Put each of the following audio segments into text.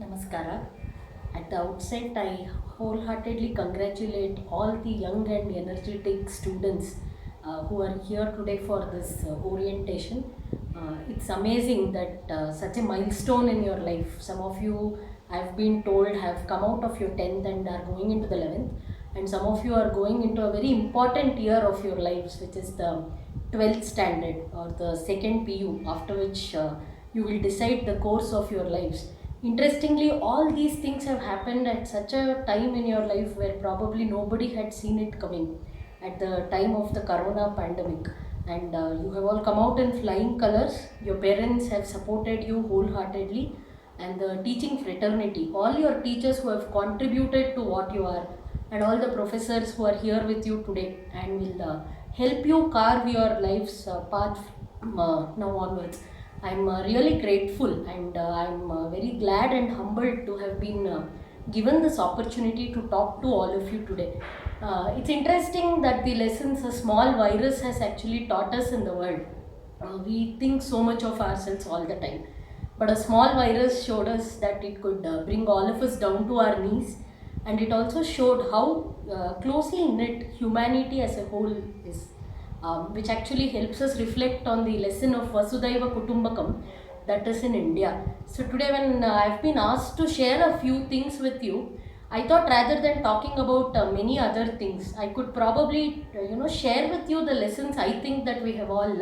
Namaskara. At the outset, I wholeheartedly congratulate all the young and energetic students who are here today for this orientation. It's amazing that such a milestone in your life. Some of you, I've been told, have come out of your 10th and are going into the 11th, and some of you are going into a very important year of your lives, which is the 12th standard or the second PU, after which you will decide the course of your lives. Interestingly, all these things have happened at such a time in your life where probably nobody had seen it coming at the time of the corona pandemic. And you have all come out in flying colors. Your parents have supported you wholeheartedly, and the teaching fraternity, all your teachers who have contributed to what you are, and all the professors who are here with you today and will help you carve your life's path now onwards. I'm really grateful, and I'm very glad and humbled to have been given this opportunity to talk to all of you today. It's interesting that the lessons a small virus has actually taught us in the world. We think so much of ourselves all the time, but a small virus showed us that it could bring all of us down to our knees, and it also showed how closely knit humanity as a whole is, which actually helps us reflect on the lesson of Vasudhaiva Kutumbakam that is in India. So today when I've been asked to share a few things with you, I thought rather than talking about many other things, I could probably share with you the lessons I think that we have all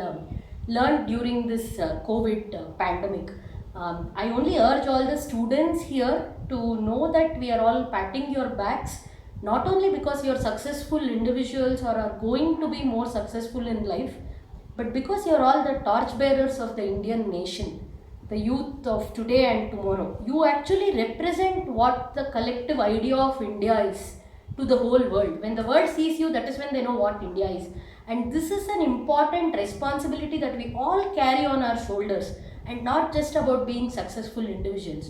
learned during this COVID pandemic. I only urge all the students here to know that we are all patting your backs, not only because you're successful individuals or are going to be more successful in life, but because you're all the torchbearers of the Indian nation, the youth of today and tomorrow. You actually represent what the collective idea of India is to the whole world. When the world sees you, that is when they know what India is. And this is an important responsibility that we all carry on our shoulders, and not just about being successful individuals.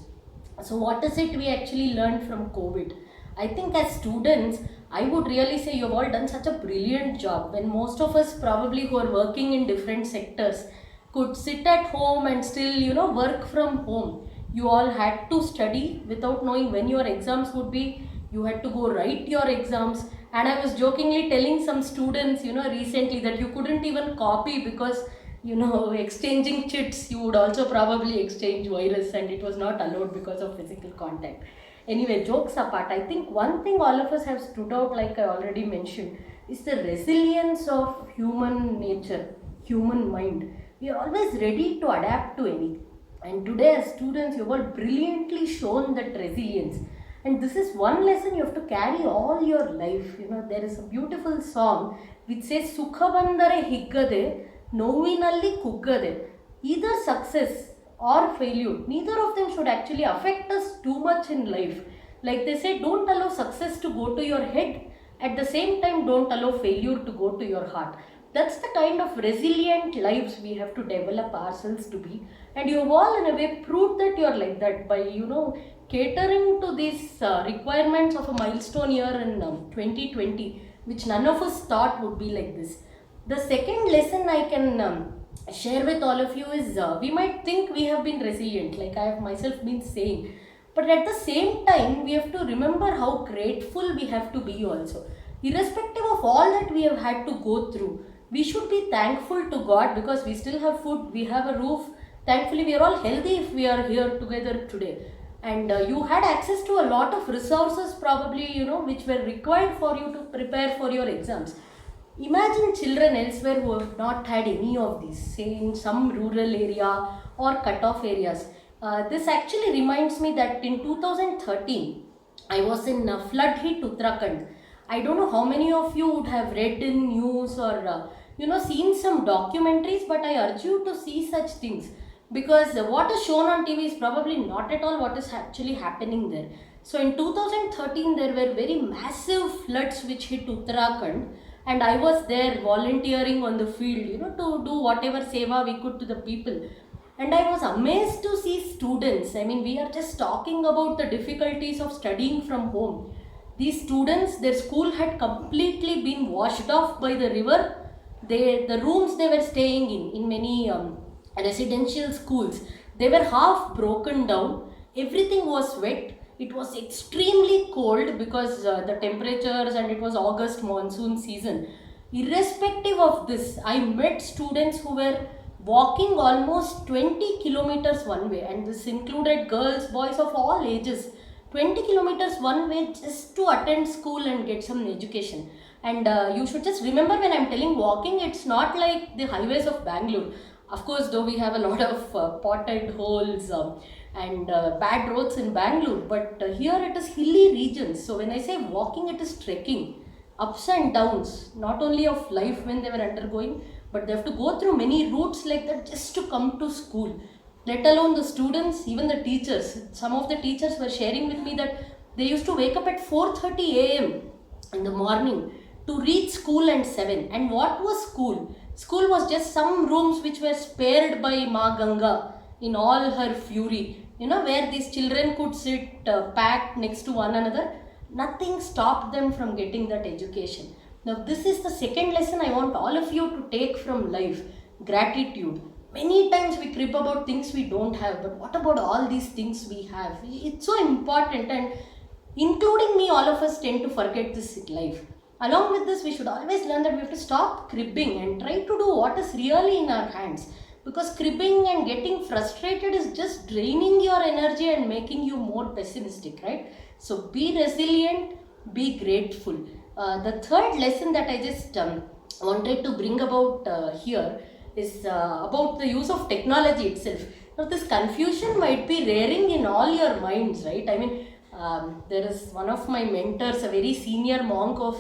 So what is it we actually learned from COVID? I think as students, I would really say you have all done such a brilliant job, when most of us probably who are working in different sectors could sit at home and still work from home. You all had to study without knowing when your exams would be. You had to go write your exams, and I was jokingly telling some students recently that you couldn't even copy because exchanging chits, you would also probably exchange virus, and it was not allowed because of physical contact. Anyway, jokes apart, I think one thing all of us have stood out, like I already mentioned, is the resilience of human nature, human mind. We are always ready to adapt to anything. And today as students, you have all brilliantly shown that resilience. And this is one lesson you have to carry all your life. There is a beautiful song which says, Sukhavandare higgade, novinalli kuggade. Either success or failure, neither of them should actually affect us too much in life. Like they say, don't allow success to go to your head. At the same time, don't allow failure to go to your heart. That's the kind of resilient lives we have to develop ourselves to be. And you have all in a way proved that you're like that by, catering to these requirements of a milestone year in 2020, which none of us thought would be like this. The second lesson I can share with all of you is we might think we have been resilient, like I have myself been saying, but at the same time we have to remember how grateful we have to be also. Irrespective of all that we have had to go through, we should be thankful to God because we still have food, we have a roof. Thankfully we are all healthy if we are here together today. And you had access to a lot of resources probably which were required for you to prepare for your exams. Imagine children elsewhere who have not had any of these, say in some rural area or cut-off areas. This actually reminds me that in 2013, I was in flood-hit Uttarakhand. I don't know how many of you would have read in news or seen some documentaries, but I urge you to see such things, because what is shown on TV is probably not at all what is actually happening there. So in 2013, there were very massive floods which hit Uttarakhand, and I was there volunteering on the field, to do whatever seva we could to the people. And I was amazed to see students. I mean, we are just talking about the difficulties of studying from home. These students, their school had completely been washed off by the river. The rooms they were staying in many residential schools, they were half broken down. everything was wet. It was extremely cold because the temperatures, and it was August monsoon season. Irrespective of this, I met students who were walking almost 20 kilometers one way, and this included girls, boys of all ages. 20 kilometers one way just to attend school and get some education. And you should just remember, when I'm telling walking, it's not like the highways of Bangalore. Of course, though we have a lot of potted holes and bad roads in Bangalore, but here it is hilly regions. So when I say walking, it is trekking, ups and downs, not only of life when they were undergoing, but they have to go through many routes like that just to come to school. Let alone the students, even the teachers. Some of the teachers were sharing with me that they used to wake up at 4:30 a.m. in the morning to reach school at 7. And what was school? School was just some rooms which were spared by Ma Ganga in all her fury, where these children could sit packed next to one another. Nothing stopped them from getting that education. Now, this is the second lesson I want all of you to take from life: gratitude. Many times we crib about things we don't have, but what about all these things we have? It's so important, and including me, all of us tend to forget this in life. Along with this, we should always learn that we have to stop cribbing and try to do what is really in our hands. Because cribbing and getting frustrated is just draining your energy and making you more pessimistic, right? So be resilient, be grateful. The third lesson that I just wanted to bring about here is about the use of technology itself. Now, this confusion might be rearing in all your minds, right? I mean, there is one of my mentors, a very senior monk of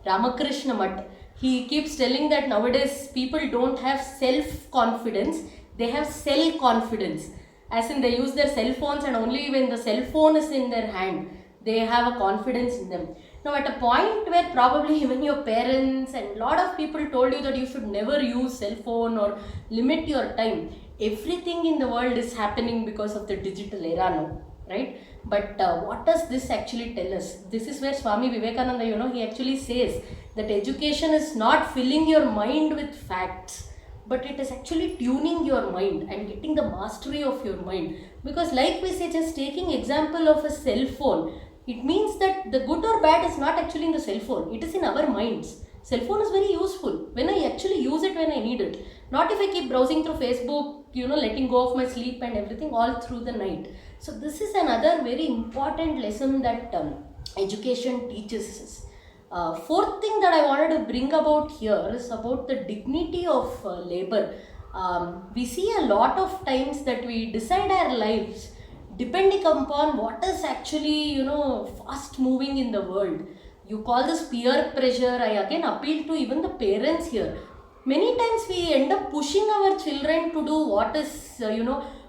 Ramakrishna Mutt. He keeps telling that nowadays people don't have self-confidence, they have cell-confidence. As in, they use their cell phones, and only when the cell phone is in their hand, they have a confidence in them. Now, at a point where probably even your parents and a lot of people told you that you should never use cell phone or limit your time, everything in the world is happening because of the digital era now, right? But what does this actually tell us? This is where Swami Vivekananda, he actually says that education is not filling your mind with facts, but it is actually tuning your mind and getting the mastery of your mind. Because like we say, just taking example of a cell phone, it means that the good or bad is not actually in the cell phone, it is in our minds. Cell phone is very useful when I actually use it when I need it. Not if I keep browsing through Facebook, letting go of my sleep and everything all through the night. So this is another very important lesson that education teaches us. Fourth thing that I wanted to bring about here is about the dignity of labor. We see a lot of times that we decide our lives depending upon what is actually, fast moving in the world. You call this peer pressure. I again appeal to even the parents here. Many times we end up pushing our children to do what is,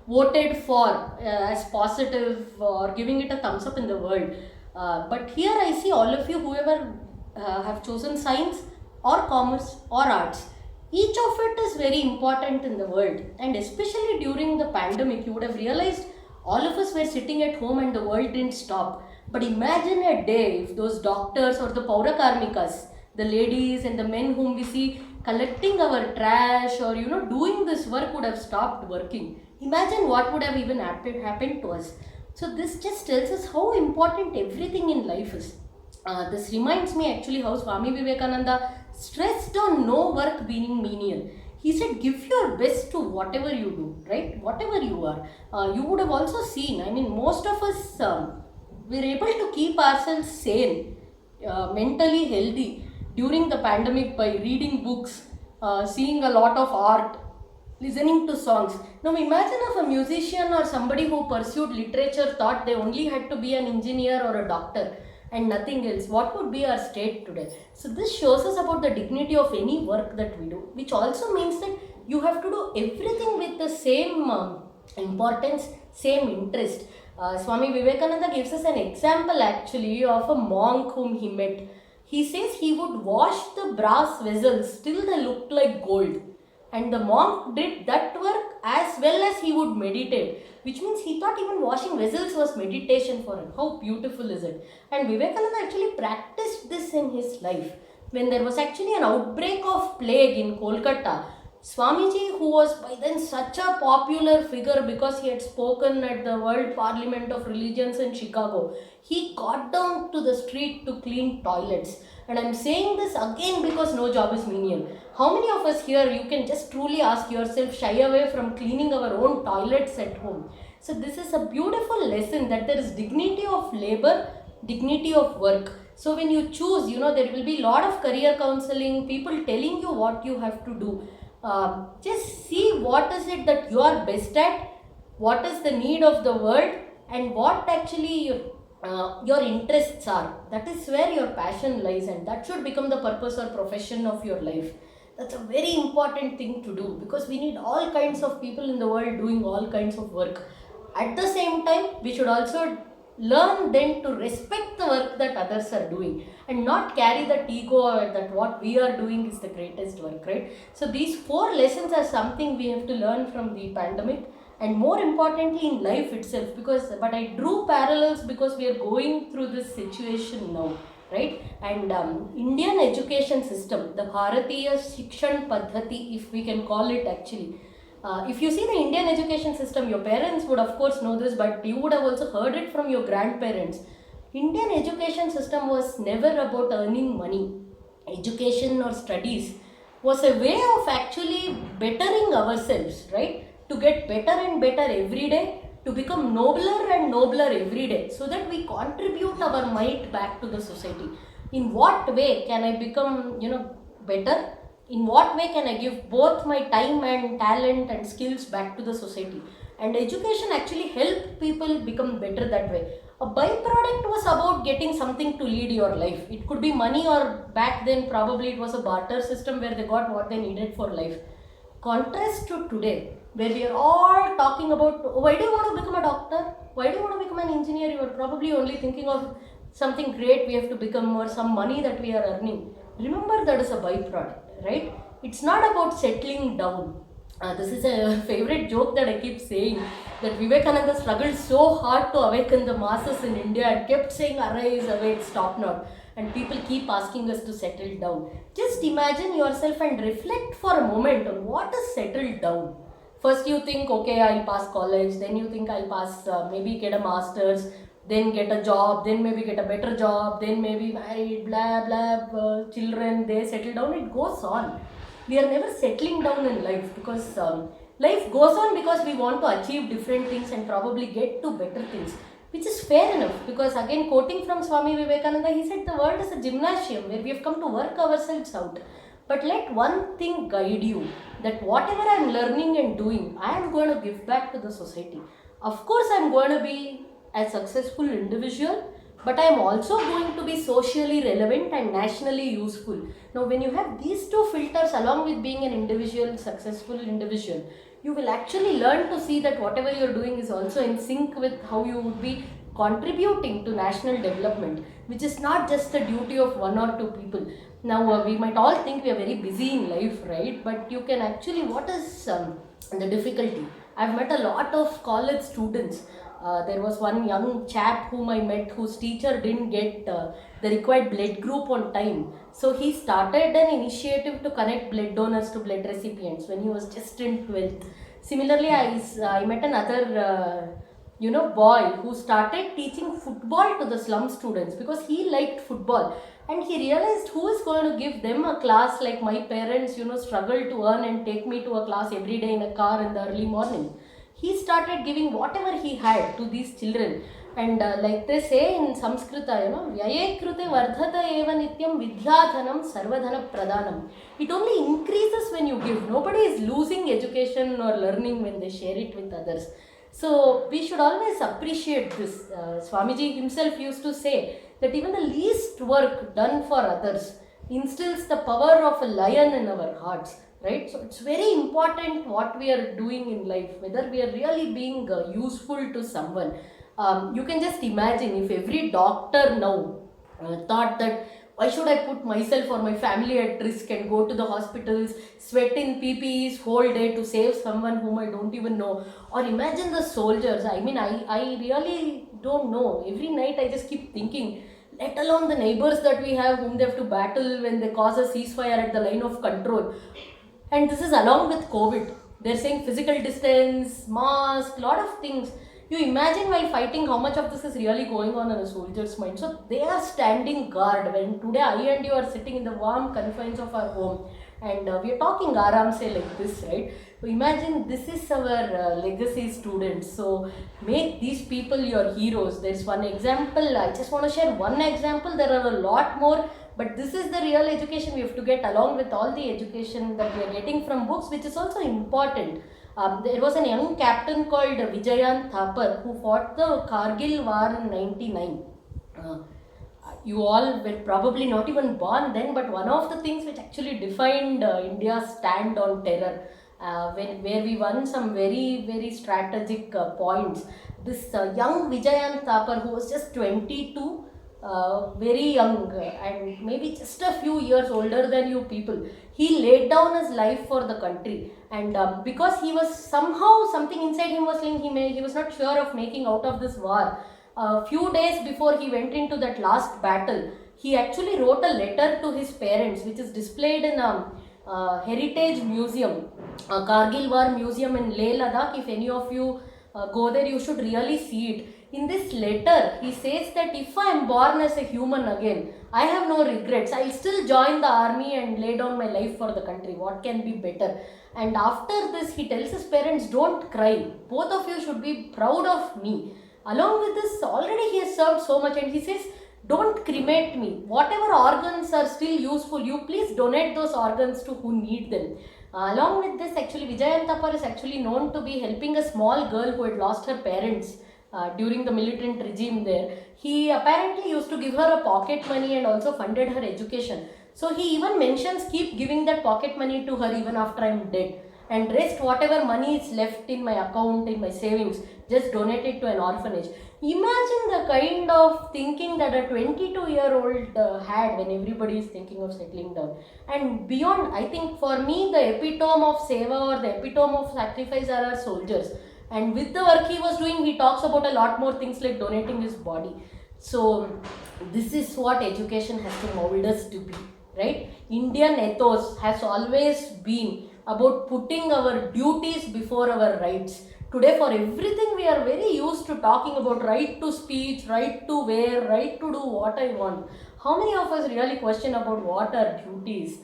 voted for as positive, or giving it a thumbs up in the world. But here I see all of you, whoever have chosen science or commerce or arts, each of it is very important in the world. And especially during the pandemic, you would have realized all of us were sitting at home and the world didn't stop. But imagine a day if those doctors or the Paura Karmikas, the ladies and the men whom we see collecting our trash or doing this work, would have stopped working. Imagine what would have even happened to us. So this just tells us how important everything in life is. This reminds me actually how Swami Vivekananda stressed on no work being menial. He said, give your best to whatever you do, right? Whatever you are. You would have also seen, most of us were able to keep ourselves sane, mentally healthy during the pandemic by reading books, seeing a lot of art, listening to songs. Now imagine if a musician or somebody who pursued literature thought they only had to be an engineer or a doctor and nothing else. What would be our state today? So this shows us about the dignity of any work that we do, which also means that you have to do everything with the same importance, same interest. Swami Vivekananda gives us an example actually of a monk whom he met. He says he would wash the brass vessels till they looked like gold. And the monk did that work as well as he would meditate, which means he thought even washing vessels was meditation for him. How beautiful is it? And Vivekananda actually practiced this in his life. When there was actually an outbreak of plague in Kolkata, Swamiji, who was by then such a popular figure because he had spoken at the World Parliament of Religions in Chicago, he got down to the street to clean toilets. And I'm saying this again because no job is menial. How many of us here, you can just truly ask yourself, shy away from cleaning our own toilets at home? So this is a beautiful lesson that there is dignity of labor, dignity of work. So when you choose, there will be a lot of career counseling, people telling you what you have to do. Just see what is it that you are best at, what is the need of the world, and what actually your interests are. That is where your passion lies, and that should become the purpose or profession of your life. That's a very important thing to do, because we need all kinds of people in the world doing all kinds of work. At the same time, we should also learn then to respect the work that others are doing, and not carry that ego that what we are doing is the greatest work, right? So these four lessons are something we have to learn from the pandemic, and more importantly in life itself, but I drew parallels because we are going through this situation now, right? And Indian education system, the Bharatiya Shikshan Paddhati, if we can call it actually, if you see the Indian education system, your parents would of course know this, but you would have also heard it from your grandparents. Indian education system was never about earning money. Education or studies was a way of actually bettering ourselves, right? To get better and better every day, to become nobler and nobler every day, so that we contribute our might back to the society. In what way can I become, better? In what way can I give both my time and talent and skills back to the society? And education actually helped people become better that way. A byproduct was about getting something to lead your life. It could be money, or back then probably it was a barter system where they got what they needed for life. Contrast to today, where we are all talking about, oh, why do you want to become a doctor? Why do you want to become an engineer? You are probably only thinking of something great we have to become, or some money that we are earning. Remember, that is a byproduct, right? It's not about settling down. This is a favorite joke that I keep saying, that Vivekananda struggled so hard to awaken the masses in India and kept saying, arise, awake, stop not. And people keep asking us to settle down. Just imagine yourself and reflect for a moment on what is settled down. First you think, okay, I'll pass college, then you think I'll pass, maybe get a master's, then get a job, then maybe get a better job, then maybe married, blah, blah, children, they settle down, it goes on. We are never settling down in life, because life goes on because we want to achieve different things and probably get to better things, which is fair enough, because again, quoting from Swami Vivekananda, he said the world is a gymnasium where we have come to work ourselves out. But let one thing guide you, that whatever I am learning and doing, I am going to give back to the society. Of course, I am going to be a successful individual, but I am also going to be socially relevant and nationally useful. Now, when you have these two filters along with being an individual, successful individual, you will actually learn to see that whatever you are doing is also in sync with how you would be contributing to national development, which is not just the duty of one or two people. Now, we might all think we are very busy in life, right? But you can actually, what is the difficulty? I've met a lot of college students. There was one young chap whom I met whose teacher didn't get the required blood group on time. So he started an initiative to connect blood donors to blood recipients when he was just in 12th. Similarly, I met another boy who started teaching football to the slum students because he liked football. And he realized, who is going to give them a class like my parents, struggle to earn and take me to a class every day in a car in the early morning. He started giving whatever he had to these children. And like they say in Samskrita, Vyaye krute vardhata eva nityam vidyadhanam sarvadhana pradhanam. It only increases when you give. Nobody is losing education or learning when they share it with others. So we should always appreciate this. Swamiji himself used to say that even the least work done for others instills the power of a lion in our hearts. Right? So it's very important what we are doing in life, whether we are really being useful to someone. You can just imagine if every doctor now thought that, why should I put myself or my family at risk and go to the hospitals, sweat in PPEs whole day to save someone whom I don't even know. Or imagine the soldiers. I mean, I really don't know. Every night I just keep thinking, let alone the neighbors that we have whom they have to battle when they cause a ceasefire at the line of control. And this is along with COVID. They're saying physical distance, mask, lot of things. You imagine while fighting how much of this is really going on in a soldier's mind. So they are standing guard when today I and you are sitting in the warm confines of our home, and we are talking aram se like this, right? So imagine this is our legacy students. So make these people your heroes. There's one example. I just want to share one example. There are a lot more, but this is the real education we have to get along with all the education that we are getting from books, which is also important. There was a young captain called Vijayant Thapar who fought the Kargil war in 99. Uh, you all were probably not even born then, but one of the things which actually defined India's stand on terror, where we won some very, very strategic points. This young Vijayant Thapar, who was just 22, very young and maybe just a few years older than you people, he laid down his life for the country. And because he was somehow, something inside him was saying he was not sure of making out of this war. A few days before he went into that last battle, he actually wrote a letter to his parents, which is displayed in a heritage museum, a Kargil War museum in Leh Ladakh. If any of you go there, you should really see it. In this letter, he says that if I am born as a human again, I have no regrets. I'll still join the army and lay down my life for the country. What can be better? And after this, he tells his parents, don't cry. Both of you should be proud of me. Along with this, already he has served so much, and he says, don't cremate me. Whatever organs are still useful, you please donate those organs to who need them. Along with this, actually, Vijayant Thapar is actually known to be helping a small girl who had lost her parents during the militant regime there. He apparently used to give her a pocket money and also funded her education. So he even mentions, keep giving that pocket money to her even after I'm dead. And rest, whatever money is left in my account, in my savings, just donate it to an orphanage. Imagine the kind of thinking that a 22-year-old had when everybody is thinking of settling down. And beyond, I think for me, the epitome of seva or the epitome of sacrifice are our soldiers. And with the work he was doing, he talks about a lot more things like donating his body. So this is what education has to mold us to be, right? Indian ethos has always been about putting our duties before our rights. Today, for everything, we are very used to talking about right to speech, right to wear, right to do what I want. How many of us really question about what are duties?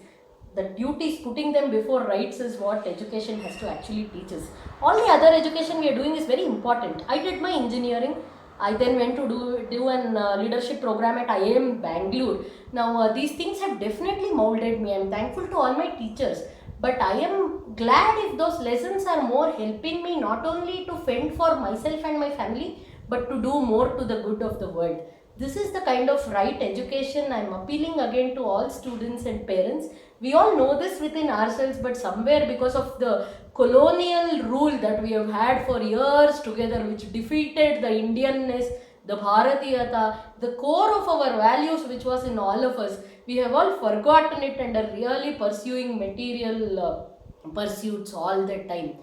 The duties, putting them before rights, is what education has to actually teach us. All the other education we are doing is very important. I did my engineering. I then went to do an leadership program at IIM Bangalore. Now, these things have definitely molded me. I am thankful to all my teachers. But I am glad if those lessons are more helping me not only to fend for myself and my family, but to do more to the good of the world. This is the kind of right education I am appealing again to all students and parents. We all know this within ourselves, but somewhere because of the colonial rule that we have had for years together, which defeated the Indianness, the Bharatiyata, the core of our values which was in all of us, we have all forgotten it and are really pursuing material pursuits all the time.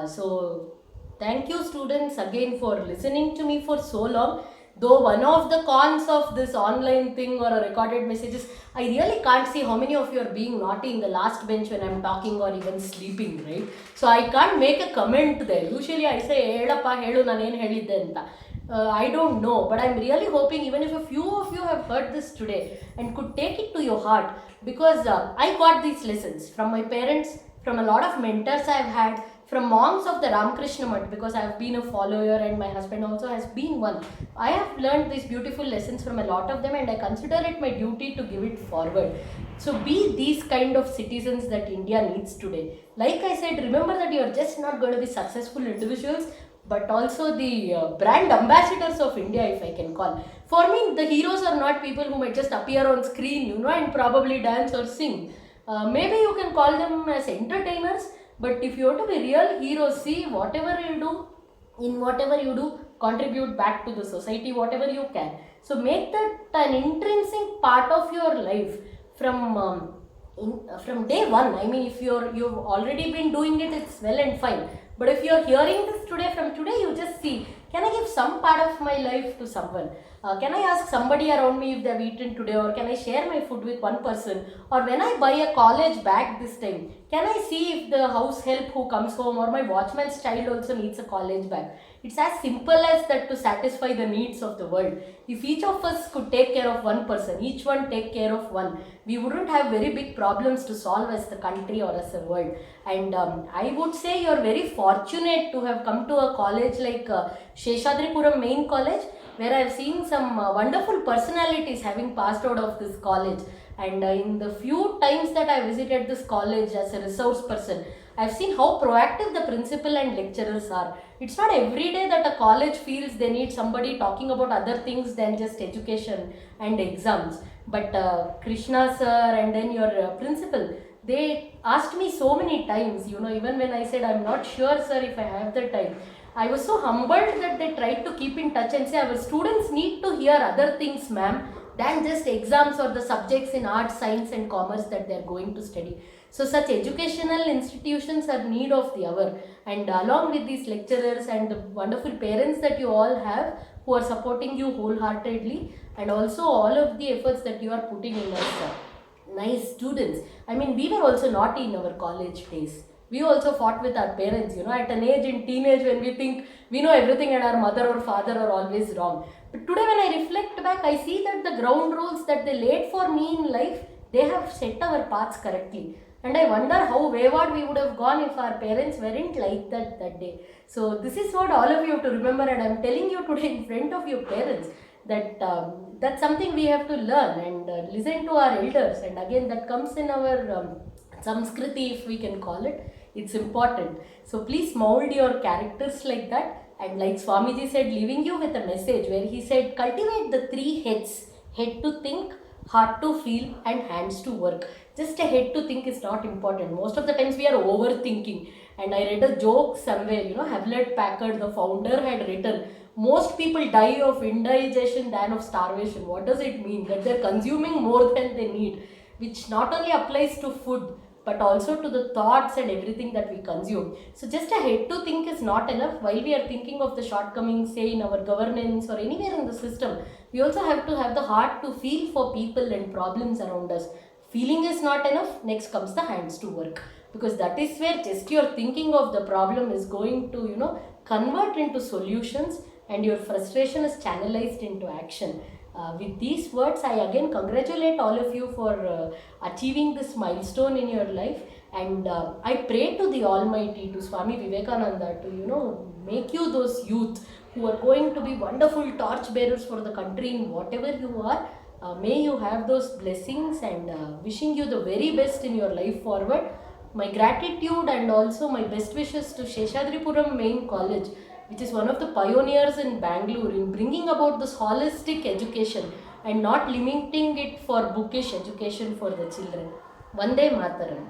So thank you students again for listening to me for so long. Though one of the cons of this online thing or a recorded messages, I really can't see how many of you are being naughty in the last bench when I'm talking or even sleeping, right? So I can't make a comment there. Usually I say, Edappa, hedu, nan yen helidde anta. I don't know, but I'm really hoping even if a few of you have heard this today and could take it to your heart, because I got these lessons from my parents, from a lot of mentors I've had, from monks of the Ramakrishna Mutt, because I have been a follower and my husband also has been one. I have learned these beautiful lessons from a lot of them, and I consider it my duty to give it forward. So be these kind of citizens that India needs today. Like I said, remember that you are just not going to be successful individuals, but also the brand ambassadors of India, if I can call. For me, the heroes are not people who might just appear on screen, and probably dance or sing. Maybe you can call them as entertainers, but if you want to be real heroes, see, whatever you do, in whatever you do, contribute back to the society, whatever you can. So make that an intrinsic part of your life from day one. I mean, if you've already been doing it, it's well and fine. But if you're hearing this today, from today, you just see, Can I give some part of my life to someone? Can I ask somebody around me if they have eaten today, or can I share my food with one person? Or when I buy a college bag this time, can I see if the house help who comes home or my watchman's child also needs a college bag? It's as simple as that to satisfy the needs of the world. If each of us could take care of one person, each one take care of one, we wouldn't have very big problems to solve as the country or as a world. And I would say you're very fortunate to have come to a college like Seshadripuram Main College, where I've seen some wonderful personalities having passed out of this college. And in the few times that I visited this college as a resource person, I've seen how proactive the principal and lecturers are. It's not every day that a college feels they need somebody talking about other things than just education and exams. But Krishna sir and then your principal, they asked me so many times, even when I said, I'm not sure sir if I have the time. I was so humbled that they tried to keep in touch and say, our students need to hear other things, ma'am, than just exams or the subjects in arts, science and commerce that they are going to study. So such educational institutions are need of the hour, and along with these lecturers and the wonderful parents that you all have who are supporting you wholeheartedly, and also all of the efforts that you are putting in as nice students. I mean, we were also naughty in our college days. We also fought with our parents, at an age in teenage when we think we know everything and our mother or father are always wrong. But today when I reflect back, I see that the ground rules that they laid for me in life, they have set our paths correctly. And I wonder how wayward we would have gone if our parents weren't like that day. So this is what all of you have to remember, and I'm telling you today in front of your parents that that's something we have to learn and listen to our elders. And again, that comes in our Samskriti, if we can call it. It's important. So please mold your characters like that. And like Swamiji said, leaving you with a message where he said, cultivate the 3 heads: head to think, heart to feel, and hands to work. Just a head to think is not important. Most of the times we are overthinking. And I read a joke somewhere, Hewlett Packard, the founder, had written, most people die of indigestion than of starvation. What does it mean? That they're consuming more than they need, which not only applies to food, but also to the thoughts and everything that we consume. So just a head to think is not enough. While we are thinking of the shortcomings, say in our governance or anywhere in the system, we also have to have the heart to feel for people and problems around us. Feeling is not enough. Next comes the hands to work, because that is where just your thinking of the problem is going to, convert into solutions, and your frustration is channelized into action. With these words, I again congratulate all of you for achieving this milestone in your life, and I pray to the Almighty, to Swami Vivekananda, to make you those youth who are going to be wonderful torch bearers for the country in whatever you are. May you have those blessings, and wishing you the very best in your life forward. My gratitude and also my best wishes to Seshadripuram Main College, which is one of the pioneers in Bangalore in bringing about this holistic education and not limiting it for bookish education for the children. Vande Mataram.